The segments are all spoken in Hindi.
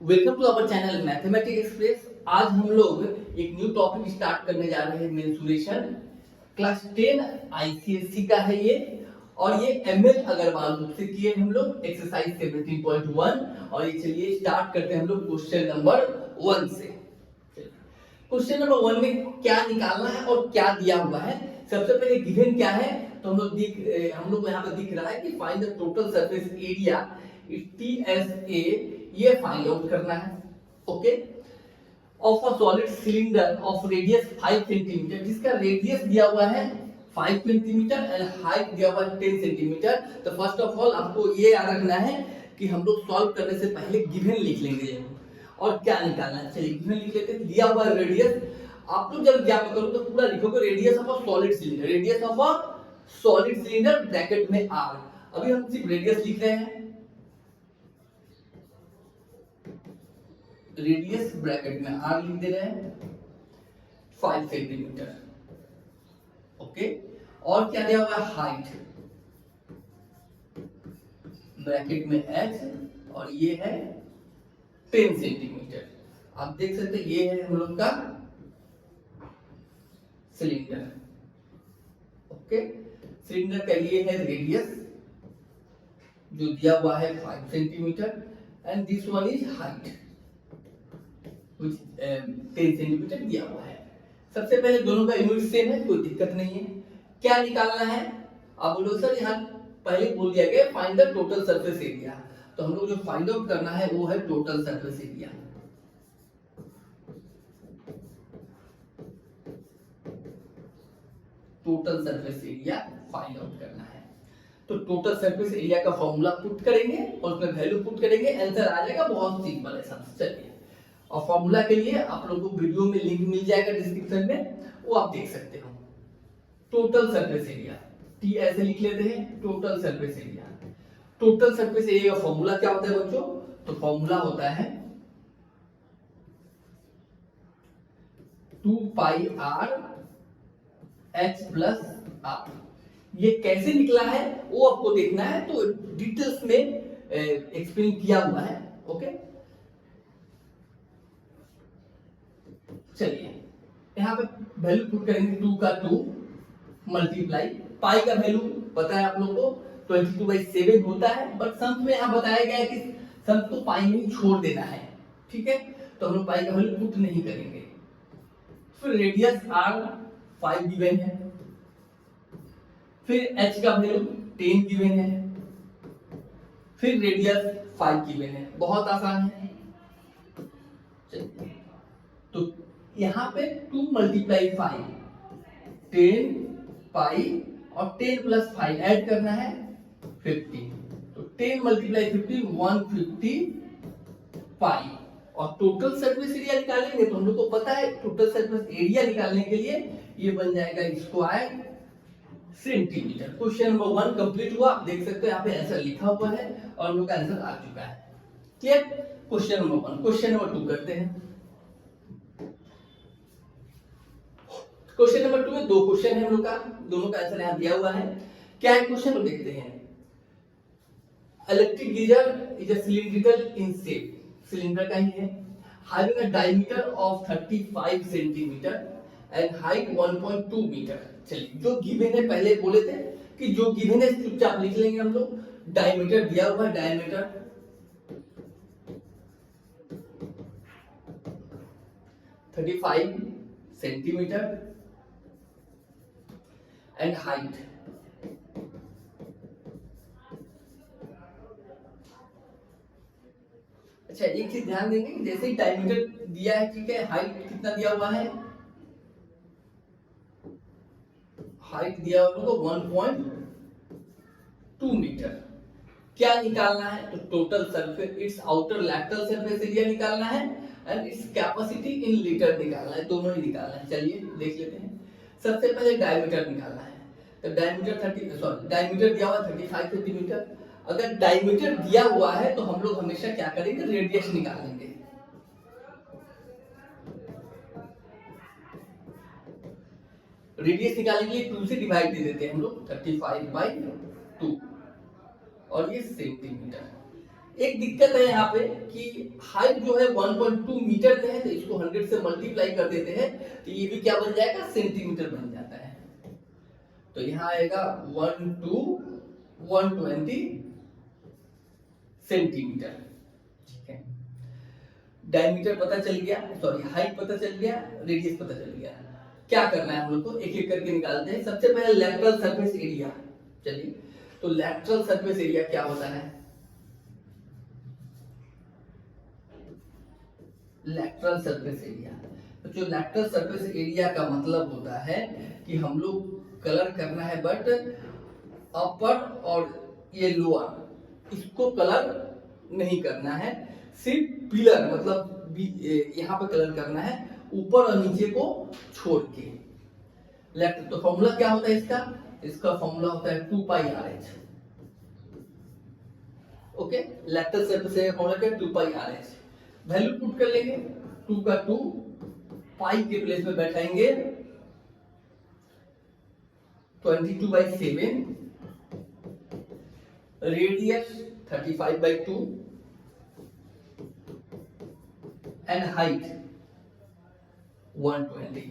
Welcome to our channel mathematics express. आज हम लोग एक न्यू टॉपिक स्टार्ट करने जा रहे हैं, मेंसुरेशन। क्लास 10 आईसीएससी का है ये, और ये एमएल अग्रवाल बुक से किए हम लोग, एक्सरसाइज 17.1। और ये चलिए स्टार्ट करते हैं हम लोग क्वेश्चन नंबर 1 से। क्वेश्चन नंबर 1 में क्या निकालना है और क्या दिया हुआ है। सबसे पहले गिवन क्या है, तो हम लोग यहाँ पे दिख रहा है कि find the total surface area TSA, ये फाइंड आउट करना है। Okay, of a solid cylinder of radius 5 centimetre, जिसका रेडियस दिया हुआ है 5 सेंटीमीटर एंड हाइट दिया हुआ है 10 सेंटीमीटर। तो फर्स्ट ऑफ ऑल आपको ये याद रखना है कि हम लोग सॉल्व करने से पहले गिवन लिख लेंगे और क्या निकालना है। चलिए गिवन लिख लेते हैं। दिया हुआ रेडियस, आप लोग जब ज्ञापन करो तो पूरा लिखोगे radius of a solid cylinder, radius of a solid cylinder bracket में आर। अभी हम सिर्फ रेडियस लिख रहे हैं, रेडियस ब्रैकेट में आर लिख दे रहे हैं 5 सेंटीमीटर। ओके, और क्या दिया हुआ है, हाइट ब्रैकेट में एच, और ये है 10 सेंटीमीटर। आप देख सकते हैं ये है हम लोग का सिलेंडर। ओके, सिलेंडर का ये है रेडियस जो दिया हुआ है 5 centimetre and this one is height 10 centimetre दिया हुआ है। सबसे पहले दोनों का यूनिट सेम है, कोई दिक्कत नहीं है। क्या निकालना है, आप बोलो सर यहाँ पहले बोल दिया गया find the total surface area, तो हम लोग जो फाइंड आउट करना है वो है total surface area. Total surface area find out करना है, तो टोटल सरफेस एरिया का फॉर्मूला पुट करेंगे और उसमें वैल्यू पुट करेंगे, आंसर आ जाएगा। बहुत सिंपल है सब। चलिए, और फॉर्मूला के लिए आप लोगों को वीडियो में लिंक मिल जाएगा डिस्क्रिप्शन में, वो आप देख सकते हो। टोटल सरफेस एरिया, टी ऐसे लिख लेते हैं, total surface area. Total surface area का फॉर्मूला क्या होता है बच्चों, तो फॉर्मूला होता है 2 pi R H plus are. ये कैसे निकला है वो आपको देखना है, तो डिटेल्स में एक्सप्लेन किया हुआ है। ओके, चलिए यहाँ पे वैल्यू पुट करेंगे, 2 का 2 मल्टीप्लाई पाई का वैल्यू पता है आप लोगों को 22/7 होता है, बट सम में यहाँ बताया गया है कि सम को पाई में छोड़ देना है। ठीक है, तो हम लोग पाई का वैल्यू पुट नहीं करेंगे। फिर रेडियस आर 5 गिवन है, फिर एच का वैल्यू 10 गिवन है, फिर रेडियस 5 गिवन है। बहुत आसान है। तो यहाँ पे 2 मल्टीप्लाई 5 10 पाई और 10 प्लस 5 ऐड करना है 50, तो 10 मल्टीप्लाई 50 150 पाई। और टोटल सरफेस एरिया निकालेंगे तो हम लोग को पता है टोटल सरफेस एरिया निकालने के लिए ये बन जाएगा square centimetre. Question number 1 complete हुआ। आप देख सकते हो यहाँ पे आंसर लिखा हुआ है और हम लोग का आंसर आ चुका है। Clear, question number 1। Question number 2 करते हैं। क्वेश्चन नंबर 2 में 2 क्वेश्चन है हम लोग का, दोनों का आंसर यहाँ दिया हुआ है। क्या है क्वेश्चन, तो देखते हैं। Electric geyser is a cylindrical in shape, cylinder का ही है, having a diameter of 35 centimetre and height 1.2 metre. चलिए, जो गिवन है पहले बोले थे कि जो गिवन है चुपचाप लिख लेंगे हम लोग। डायमीटर दिया हुआ है, डायमीटर 35 सेंटीमीटर एंड हाइट अच्छा, एक चीज ध्यान देंगे कि जैसे ही डायमीटर दिया है, ठीक है, हाइट कितना दिया हुआ है, हाइट दिया हुआ है 1.2 मीटर। क्या निकालना है, तो total surface it's outer lateral surface area निकालना है and its capacity in litre निकालना है, दोनों ही निकालना है। चलिए देख लेते हैं। सबसे पहले डायमीटर निकालना है, तो डायमीटर दिया हुआ 35 सेंटीमीटर। अगर डायमीटर दिया हुआ है तो हम लोग हमेशा क्या करेंगे, रेडियस निकालेंगे। रेडियस निकालने के लिए 2 से डिवाइड दे देते हैं हम लोग, 35/2, और ये सेंटीमीटर। एक दिक्कत है यहाँ पे कि हाइट जो है 1.2 मीटर में है, तो इसको 100 से मल्टीप्लाई कर देते हैं तो ये भी क्या बन जाएगा, सेंटीमीटर बन जाता है। तो यहाँ आएगा 1 to 120 सेंटीमीटर। ठीक है, डायमीटर पता चल गया, सॉरी हाइट पता चल गया, रेडियस पता चल गया। क्या करना है हम लोग को, एक एक करके निकालते हैं। सबसे पहले लैटरल सरफेस एरिया। चलिए, तो लैटरल सरफेस एरिया क्या होता है? लैटरल सरफेस एरिया, तो जो लैटरल सरफेस एरिया का मतलब होता है कि हम लोग कलर करना है, बट अपर और ये लोअर इसको कलर नहीं करना है, सिर्फ पिलर मतलब यहाँ पे कलर करना है, ऊपर और नीचे को छोड़ के। लेफ्ट तो फॉर्मूला क्या होता है इसका? इसका फॉर्मूला होता है 2 pi R H. Okay, lateral surface area formula क्या है? 2 pi R H. Value put कर लेंगे, 2 का 2, पाई के प्लेस में बैठाएंगे 22/7, रेडियस 35/2 एंड हाइट 120।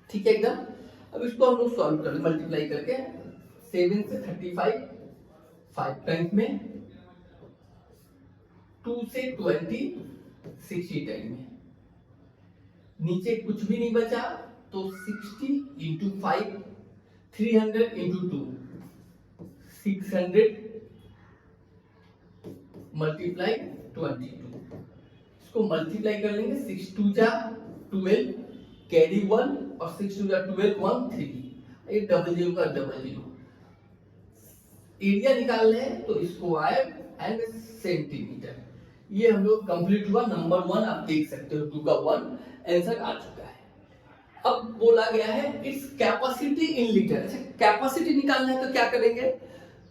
ठीक है एकदम। अब इसको हम लोग सॉल्व कर मल्टीप्लाई करके 7 से 35 5 टाइम में, 2 से 20 60 टाइम में, नीचे कुछ भी नहीं बचा तो 60 इंटू 5 300 इंटू 2 600 मल्टीप्लाई 22। इसको मल्टीप्लाई कर लेंगे, 6 2 जा 12 कैरी 1 और 6 2 जा 12 1 3, ये डबल जीरो का डबल जीरो। एरिया निकाल रहे हैं तो स्क्वायर एंड सेंटीमीटर। ये हम लोग कंप्लीट हुआ। नंबर 1 आप देख सकते हो, 2 का 1 आंसर आ चुका है। अब बोला गया है its capacity in litre. Capacity निकालना है तो क्या करेंगे,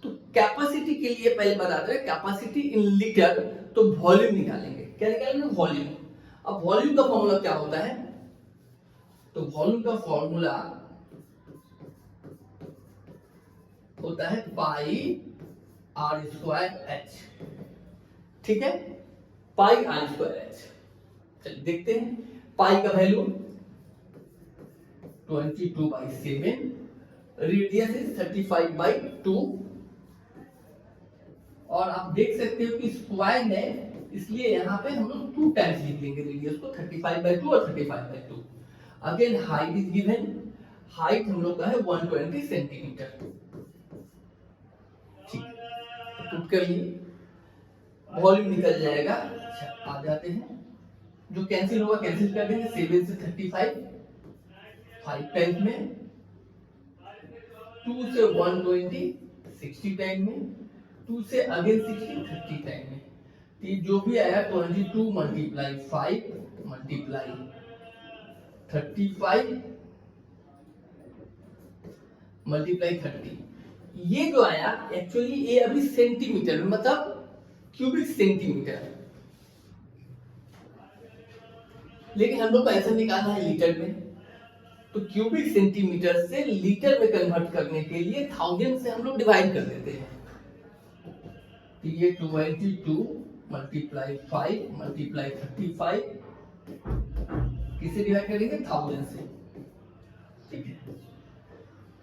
तो कैपेसिटी के लिए पहले बताते हैं कैपेसिटी इन लीटर, तो वॉल्यूम निकालेंगे। क्या निकालेंगे? वॉल्यूम। अब वॉल्यूम का फॉर्मूला क्या होता है, तो वॉल्यूम का फॉर्मूला होता है पाई आर स्क्वायर एच। ठीक है, पाई आर स्क्वायर एच। चलिए देखते हैं। पाई का वैल्यू 22/7, रेडियस इज 35/2, और आप देख सकते हो कि स्क्वायर है इसलिए यहाँ पे हम लोग 2 टाइम्स लिख लेंगे रेडियस को, 35/2 और 35/2। Again height is given, height हम लोग का है 120 सेंटीमीटर। ठीक, पुट कर लिए, वॉल्यूम निकल जाएगा। अच्छा, आ जाते हैं, जो कैंसिल होगा कैंसिल कर देंगे। 7 से 35 5 टाइम में, 2 से 120 60 टाइम में, 2 से अगेन 60 30 टाइम में। ये जो भी आया 22 मल्टीप्लाई 5 मल्टीप्लाई 35 मल्टीप्लाई 30, ये जो आया एक्चुअली ये अभी सेंटीमीटर में, मतलब क्यूबिक सेंटीमीटर, लेकिन हम लोग को ऐसा निकालना है लीटर में। तो क्यूबिक सेंटीमीटर से लीटर में कन्वर्ट करने के लिए 1000 से हम लोग डिवाइड कर देते हैं। तो ये 22 मल्टीप्लाई 5 मल्टीप्लाई 35 किससे डिवाइड करेंगे? 1000 से। ठीक है,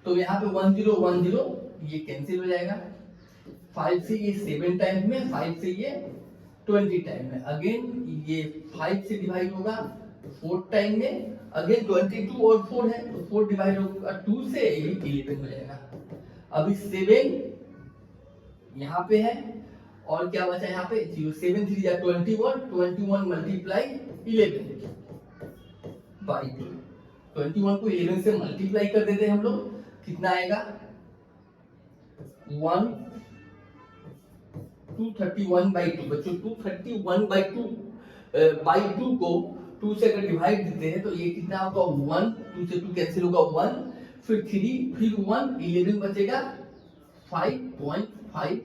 तो यहाँ पे 1010 ये कैंसिल हो जाएगा। 5 से ये 7 टाइम में, 5 से ये 20 टाइम में, अगेन ये 5 से डिवाइड होगा 4 टाइम में, अगेन 22 और 4 है तो 4 डिवाइड होगा 2 से, ये 11 हो जाएगा। अभी 7 यहाँ पे है और क्या बचा यहाँ पे 0, 7 3 जा 21 मल्टीप्लाई 11 बाई 2। 21 को 11 से मल्टीप्लाई कर देते हैं हम लोग, कितना आएगा 231/2। बच्चों 231/2 को 2 से अगर डिवाइड देते हैं तो ये कितना होगा 1, 2 से 2 कैंसिल होगा 1, फिर 3, फिर 1, 11 बचेगा 5.5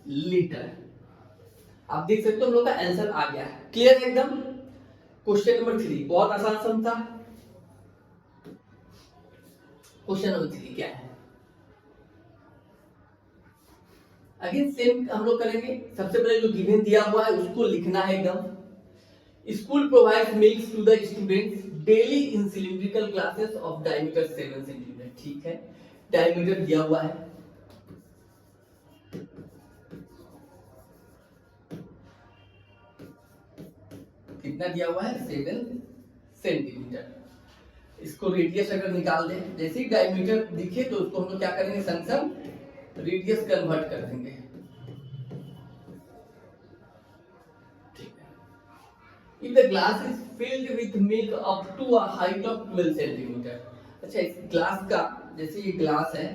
लीटर। आप देख सकते हो हम लोग का आंसर आ गया है। क्लियर है एकदम। क्वेश्चन नंबर 3 बहुत आसान सा था। क्वेश्चन नंबर 3 क्या है, अगेन सेम हम लोग करेंगे। सबसे पहले जो गिवन दिया हुआ है उसको लिखना है एकदम। School provides milk to the students daily in cylindrical glasses of diameter 7 centimetre. ठीक है, डायमीटर दिया हुआ है, कितना दिया हुआ है 7 सेंटीमीटर। इसको रेडियस अगर निकाल दें, जैसे ही डायमीटर दिखे तो उसको हम लोग क्या करेंगे, संग संग रेडियस कन्वर्ट कर देंगे। If the glass is filled with milk up to a height of 12 centimetre. अच्छा, इस ग्लास का, जैसे ये ग्लास है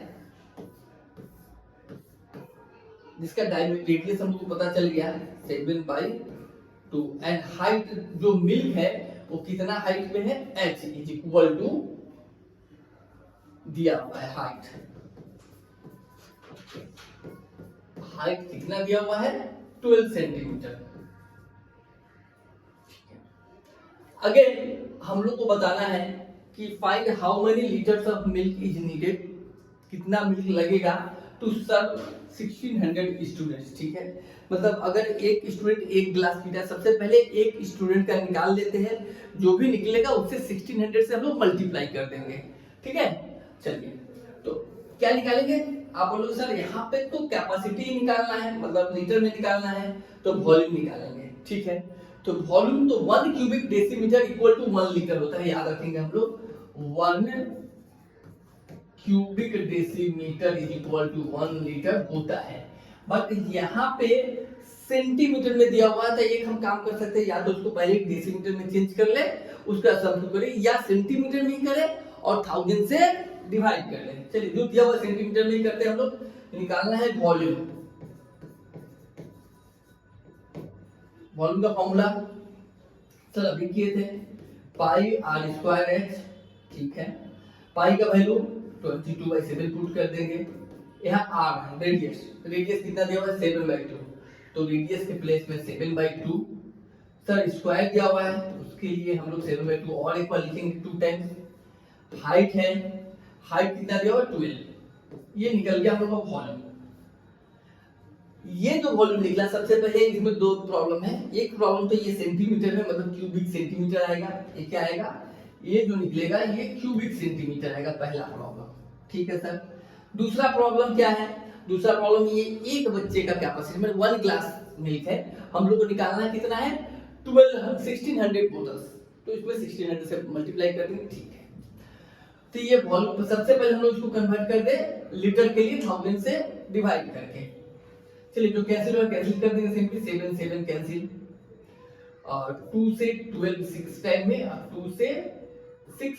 जिसका रेडियस हमको पता चल गया 7/2 एंड हाइट जो मिल्क है वो कितना हाइट में है, h इज इक्वल टू दिया हुआ है हाइट। हाइट कितना दिया हुआ है 12 सेंटीमीटर। अगेन हम लोग को बताना है कि find how many litres of milk is needed, कितना मिल्क लगेगा टू सर्व 1600 स्टूडेंट्स। ठीक है, मतलब अगर एक स्टूडेंट एक गिलास पीता है, सबसे पहले एक स्टूडेंट का निकाल देते हैं, जो भी निकलेगा उससे 1600 से हम लोग मल्टीप्लाई कर देंगे। ठीक है, चलिए तो क्या निकालेंगे, आप बोलोगे सर यहाँ पे तो कैपेसिटी निकालना है, मतलब लीटर में निकालना है, तो वॉल्यूम निकालेंगे। ठीक है, तो वॉल्यूम तो 1 cubic decimetre equal to 1 litre होता है, याद रखेंगे हम लोग। 1 cubic decimetre is equal to 1 litre होता है। बट यहाँ पे सेंटीमीटर में दिया हुआ था, एक हम काम कर सकते हैं, या तो उसको पहले डेसीमीटर में चेंज कर ले, उसका सब्सिट्यूट करें, या सेंटीमीटर में ही करें और 1000 से डिवाइड कर ले। चलिए, जो दिया हुआ सेंटीमीटर में ही करते हैं हम लोग। निकालना है वॉल्यूम। वॉल्यूम का फॉर्मूला सर अभी किए थे, पाई आर स्क्वायर एच। ठीक है, पाई का वैल्यू 22/7 पुट कर देंगे। यहाँ आर रेडियस, रेडियस कितना दिया हुआ है 7/2, तो रेडियस के प्लेस में 7/2। सर स्क्वायर दिया हुआ है तो उसके लिए हम लोग 7/2 और एक बार लिखेंगे 2 टाइम्स। हाइट है, हाइट कितना दिया हुआ 12, ये निकल गया हम लोग का वॉल्यूम। ये जो वॉल्यूम निकला, सबसे पहले इसमें दो प्रॉब्लम है। एक प्रॉब्लम तो ये सेंटीमीटर में, मतलब क्यूबिक सेंटीमीटर आएगा, ये क्या आएगा, ये जो निकलेगा ये क्यूबिक सेंटीमीटर आएगा, पहला प्रॉब्लम। ठीक है सर, दूसरा प्रॉब्लम क्या है, दूसरा प्रॉब्लम ये एक बच्चे का कैपेसिटी में 1 ग्लास मिल्क है, हम लोग को निकालना है कितना है 1600 बोतल्स, तो इसमें 1600 से मल्टीप्लाई कर देंगे। ठीक है, तो ये वॉल्यूम सबसे पहले हम लोग इसको कन्वर्ट कर दे लीटर के लिए 1000 से डिवाइड करके। चलिए, जो कैंसिल हुआ कैंसिल कर देंगे सिंपली, 7 7 कैंसिल, और 2 से 12 6 टाइम में, और 2 से 6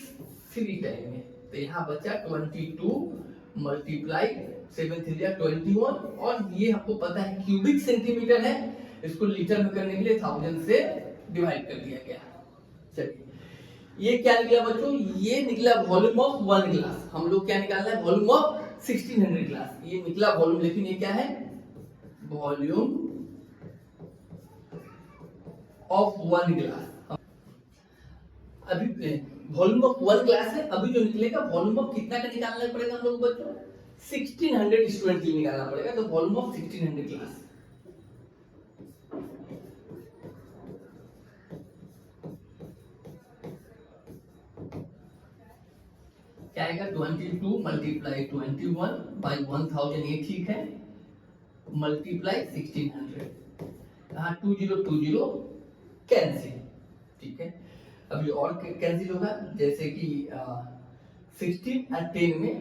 3 टाइम में, तो यहाँ बचा 22 मल्टीप्लाई 7 3 21, और ये हमको पता है क्यूबिक सेंटीमीटर है, इसको लीटर में करने के लिए 1000 से डिवाइड कर दिया गया। चलिए, ये क्या निकला बच्चों, ये निकला वॉल्यूम ऑफ 1 ग्लास। हम लोग क्या निकालना है, वॉल्यूम ऑफ 1600 ग्लास, ये निकला वॉल्यूम, लेकिन ये क्या है वॉल्यूम ऑफ 1 ग्लास। अभी वॉल्यूम ऑफ 1 ग्लास है, अभी जो निकलेगा वॉल्यूम ऑफ कितना का निकालना पड़ेगा हम लोग बच्चों, 1600 स्टूडेंट के लिए निकालना पड़ेगा, तो वॉल्यूम ऑफ 1600 ग्लास। क्या आएगा 22 मल्टीप्लाई 21 बाई 1000, ये ठीक है, मल्टीप्लाई 1600, यहाँ 2020 कैंसिल। ठीक है, अभी और कैंसिल होगा, जैसे कि 16 और 10 में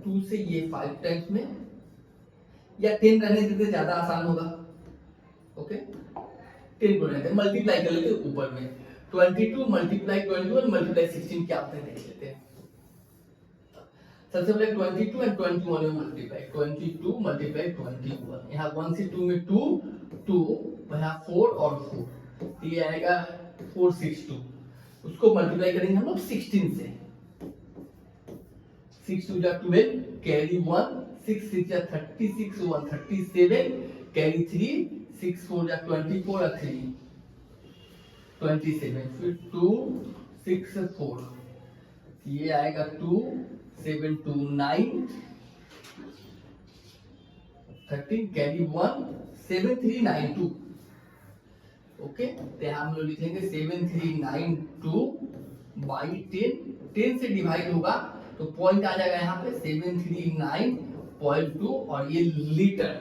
2 से ये 5 टाइम्स में, या 10 रहने देते ज्यादा आसान होगा। ओके, 10 को रहते मल्टीप्लाई कर लेते ऊपर में, 22 मल्टीप्लाई 21 मल्टीप्लाई 16 क्या होता है देख लेते हैं। सबसे पहले 22 एंड 21 में मल्टीप्लाई, 22 मल्टीप्लाई 21, यहाँ 1 से 2 में 2 2, यहाँ 4 और 4, ये आएगा 462, उसको मल्टीप्लाई करेंगे हम लोग 16 से, 6 2 जा 12, कैरी 1, 6 6 जा 36, 1 37, कैरी 3, 6 4 जा 24 और 3 27, फिर 2 6 4, ये आएगा 2 7 2 9, 13 कैरी 1 7392। ओके, तो यहाँ हम लोग लिखेंगे 7392 बाई 10, 10 से डिवाइड होगा तो पॉइंट आ जाएगा यहाँ पे 739.2 और ये लीटर।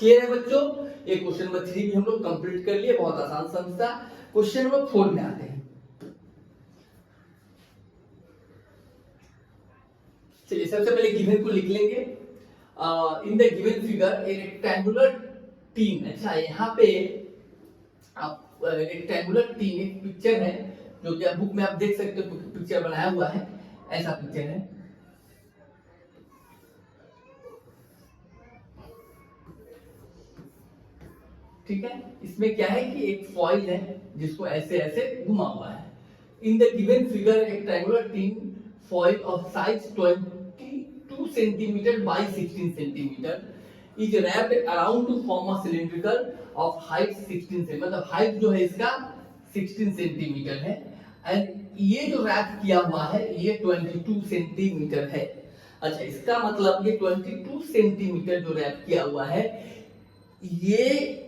क्लियर है बच्चों? ये क्वेश्चन नंबर 3 भी हम लोग कंप्लीट कर लिए, बहुत आसान समझता। क्वेश्चन नंबर 4 में आते हैं। चलिए सबसे पहले गिवन को लिख लेंगे। In the given figure A rectangular tin, अच्छा यहाँ पे आप रेक्टेंगुलर टीन एक पिक्चर है जो कि बुक में आप देख सकते हो, पिक्चर बनाया हुआ है, ऐसा पिक्चर है। ठीक है, इसमें क्या है कि एक फॉइल है जिसको ऐसे ऐसे घुमा हुआ है। In the given figure rectangular tin foil of size 22 centimeter by 16 centimeter is wrapped around to form a cylindrical of height 16 cm, मतलब हाइट जो है इसका 16 सेंटीमीटर है। एंड ये जो रैप किया हुआ है ये 22 सेंटीमीटर है। अच्छा, इसका मतलब ये 22 सेंटीमीटर जो रैप किया हुआ है, ये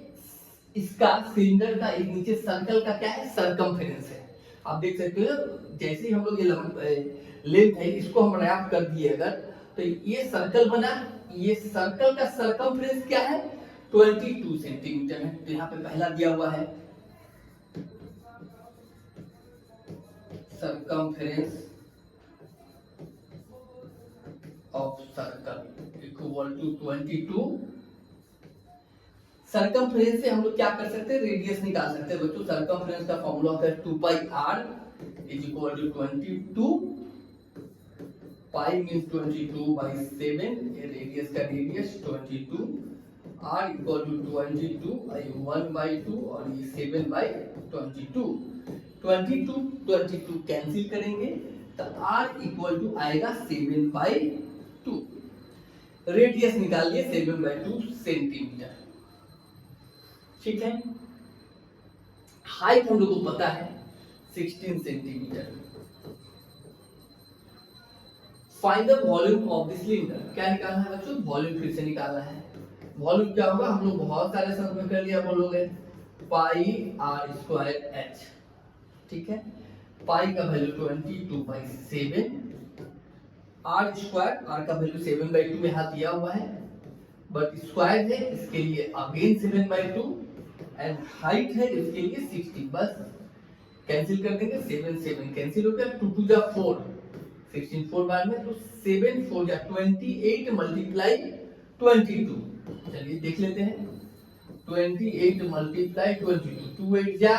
इसका सिलेंडर का एक नीचे सर्कल का क्या है, सरकमफेरेंस है। आप देख सकते हो जैसे ही हम लोग ये लेंथ है इसको हम रैप कर दिए अगर, तो ये सर्कल बना, ये सर्कल का सरकमफेरेंस क्या है, 22 सेंटीमीटर है। तो यहाँ पे पहला दिया हुआ है circumference of circle equal to 22। Circumference से हम लोग क्या कर सकते हैं, रेडियस निकाल सकते हैं बच्चों। सरकमफ्रेंस का फॉर्मूला होता है 2 pi r is equal to 22, pi means 22 by 7, ये रेडियस का radius 22, r equal to 22 by 1 by 2 और ये 7 बाई 22। 22 कैंसिल करेंगे तो r इक्वल टू आएगा 7 बाई 2। रेडियस निकालिए 7 बाई 2 सेंटीमीटर। ठीक है, हाइट हम लोग को पता है 16 centimetre. Find the volume of the cylinder, क्या निकालना है बच्चों, वॉल्यूम फिर से निकालना है। वॉल्यूम क्या होगा, हम लोग बहुत सारे शब्द में कर लिया, बोलोगे पाई आर स्क्वायर एच। ठीक है, पाई का value 22 by 7, R square, R का वैल्यू 7 बाई 2 यहाँ दिया हुआ है, बट स्क्वायर है इसके लिए अगेन 7 बाई 2 एंड हाइट है इसके लिए 60। बस कैंसिल कर देंगे, 7 7 कैंसिल हो गया, 2 2 जा 4, 16 4 बार में, तो 7 4 जा 28 मल्टीप्लाई 22। चलिए देख लेते हैं, 28 मल्टीप्लाई 22, 2 8 जा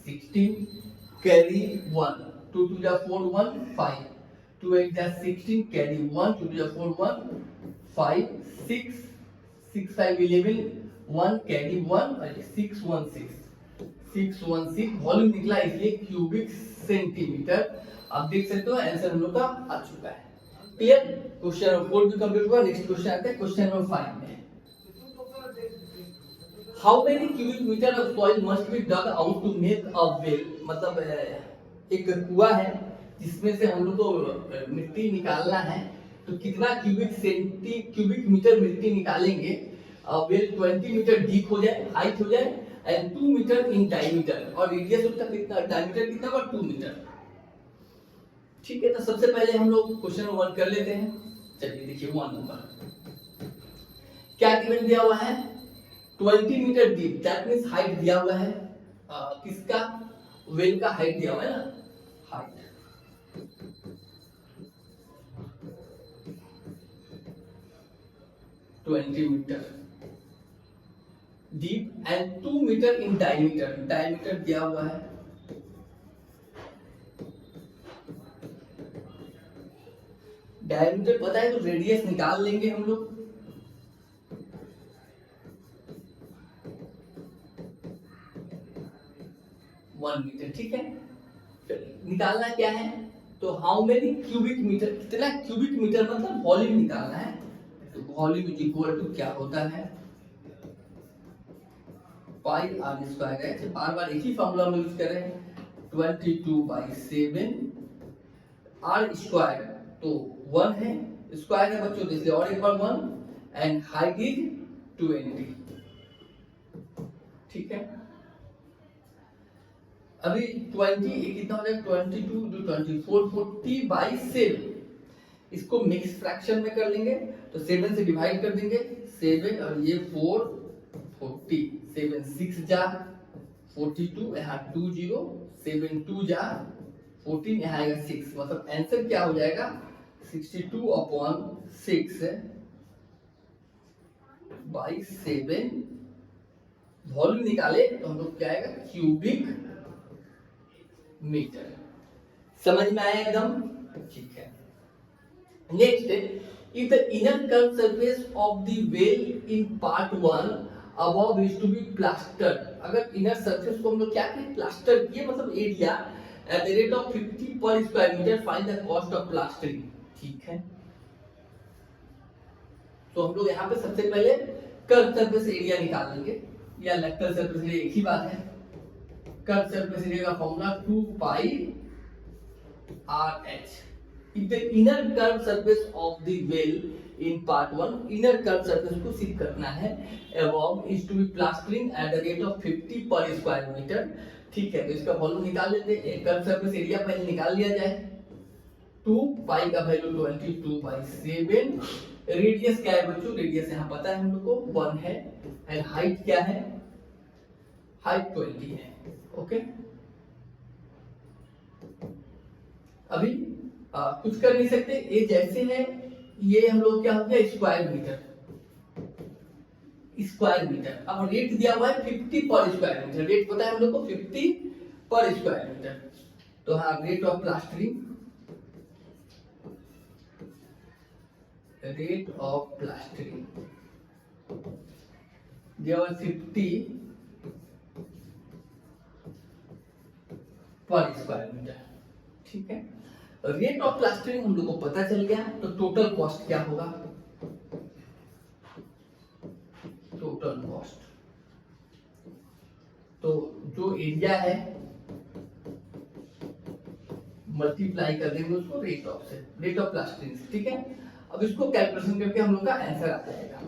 16 कैरी 1, 2 2 जा 4 1 5, 2 8 जा 16 कैरी 1, 2 2 जा 4 1 5 6 6 5 11 1 कैरी 1 और 616 वॉल्यूम निकला, इसलिए क्यूबिक सेंटीमीटर। आप देख सकते हो आंसर हम लोग का आ चुका है। क्लियर, क्वेश्चन नंबर 4 भी कंप्लीट हुआ। नेक्स्ट क्वेश्चन आता है क्वेश्चन नंबर 5 में। How many cubic metre of soil must be dug out to make a well, मतलब एक कुआं है जिसमें से हम लोग को मिट्टी निकालना है, तो कितना क्यूबिक मीटर मिट्टी निकालेंगे, वेल 20 मीटर डीप हो जाए, हाइट हो जाए एंड 2 मीटर इन डायमीटर, और रेडियस उसका कितना, डायमीटर कितना होगा 2 मीटर। ठीक है, तो सबसे पहले हम लोग क्वेश्चन नंबर 1 कर लेते हैं। चलिए देखिए 1 नंबर क्या गिवन दिया हुआ है, 20 metre deep, that means height दिया हुआ है, किसका, वेल का हाइट दिया हुआ है ना, height 20 metre deep and 2 metre in diameter, diameter दिया हुआ है, डायमीटर पता है तो रेडियस निकाल लेंगे हम लोग। वन मीटर, ठीक है, निकालना क्या है, तो हाउ मेनी क्यूबिक मीटर, कितना क्यूबिक मीटर मतलब वॉल्यूम निकालना है, तो वॉल्यूम इज इक्वल टू क्या होता है, पाई आर स्क्वायर है। बार बार एक ही फॉर्मूला हम यूज कर रहे हैं, 22 बाई 7 आर स्क्वायर, तो 1 है, स्क्वायर है बच्चों, इसलिए और एक बार 1 एंड हाइट इज 20। ठीक है, अभी 20 ये कितना हो जाएगा, 22 जो 24, 40 बाई 7। इसको मिक्स फ्रैक्शन में कर लेंगे तो 7 से डिवाइड कर देंगे, 7 और ये 4, 40, 7 6 जा 42, यहाँ 2 0, 7 2 जा 14, यहाँ आएगा 6, मतलब आंसर क्या हो जाएगा 62/6 बाई 7। वॉल्यूम निकाले तो हम लोग क्या आएगा, क्यूबिक मीटर। समझ में आया एकदम, ठीक है। Next, if the inner curved surface of the well in part 1 above is to be plastered, अगर इनर सरफेस को हम लोग क्या करें, प्लास्टर किए, मतलब area at the rate of 50 per square meter, find the cost of plastering। ठीक है, तो हम लोग यहाँ पे सबसे पहले कर्व सरफेस एरिया निकाल लेंगे, या लेक्टर सरफेस एरिया एक ही बात है। कर्व सरफेस एरिया का formula 2 pi RH। If the inner curved surface of the well in part 1, inner curved surface को सिद्ध करना है, above is to be plastering at the rate of 50 per square meter। ठीक है, तो इसका वॉल्यूम निकाल लेते हैं। कर्व सरफेस एरिया पहले निकाल लिया जाए। 2 पाई का वैल्यू 22/7। रेडियस क्या है बच्चों, रेडियस यहाँ पता है हम लोग को 1 है, एंड हाइट क्या है, हाइट 20 है। ओके, अभी कुछ कर नहीं सकते, ये जैसे है, ये हम लोग क्या हो गया, स्क्वायर मीटर। अब रेट दिया हुआ है 50 पर स्क्वायर मीटर, रेट पता है हम लोग को 50 पर स्क्वायर मीटर। तो हाँ, रेट ऑफ प्लास्टरिंग दिया हुआ 50 पर स्क्वायर मीटर। ठीक है, रेट ऑफ प्लास्टरिंग हम लोग को पता चल गया, तो टोटल कॉस्ट क्या होगा, टोटल कॉस्ट, तो जो एरिया है मल्टीप्लाई कर देंगे उसको रेट ऑफ से, रेट ऑफ प्लास्टरिंग से। ठीक है, अब इसको कैलकुलेशन करके हम लोग का आंसर आ जाएगा।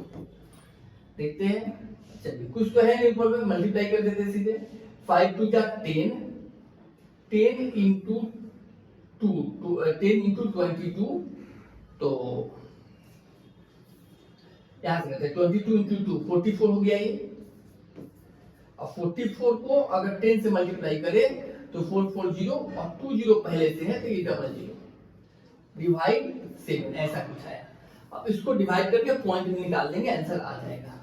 देखते हैं, चलिए कुछ तो है नहीं, ऊपर में मल्टीप्लाई कर देते हैं सीधे। 5 2 जा 10, 10 इंटू 10 इंटू 22, तो यहां से करते हैं 22 इंटू 2 44 हो गया ये। अब 44 को अगर 10 से मल्टीप्लाई करें तो 440 और 20 पहले से है, तो ये 00 डिवाइड 7 ऐसा कुछ आया। अब इसको डिवाइड करके पॉइंट में निकाल देंगे, आंसर आ जाएगा।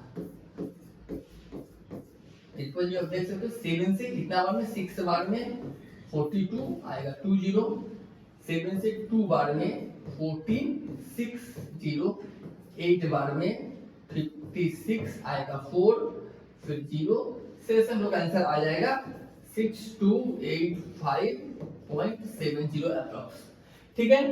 इक्वल जो देख सकते हो, 7 से कितना बार में, 6 बार में 42 आएगा 20, 7 से 2 बार में 14 60, 8 बार में 56 आएगा 4, फिर 0 से हम लोग आंसर आ जाएगा 6285.70 अप्रॉक्स। ठीक है,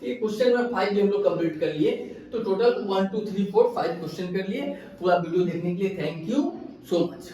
ये क्वेश्चन नंबर 5 हम लोग कंप्लीट कर लिए। तो टोटल 1 2 3 4 5 क्वेश्चन कर लिए। पूरा वीडियो देखने के लिए थैंक यू सो मच।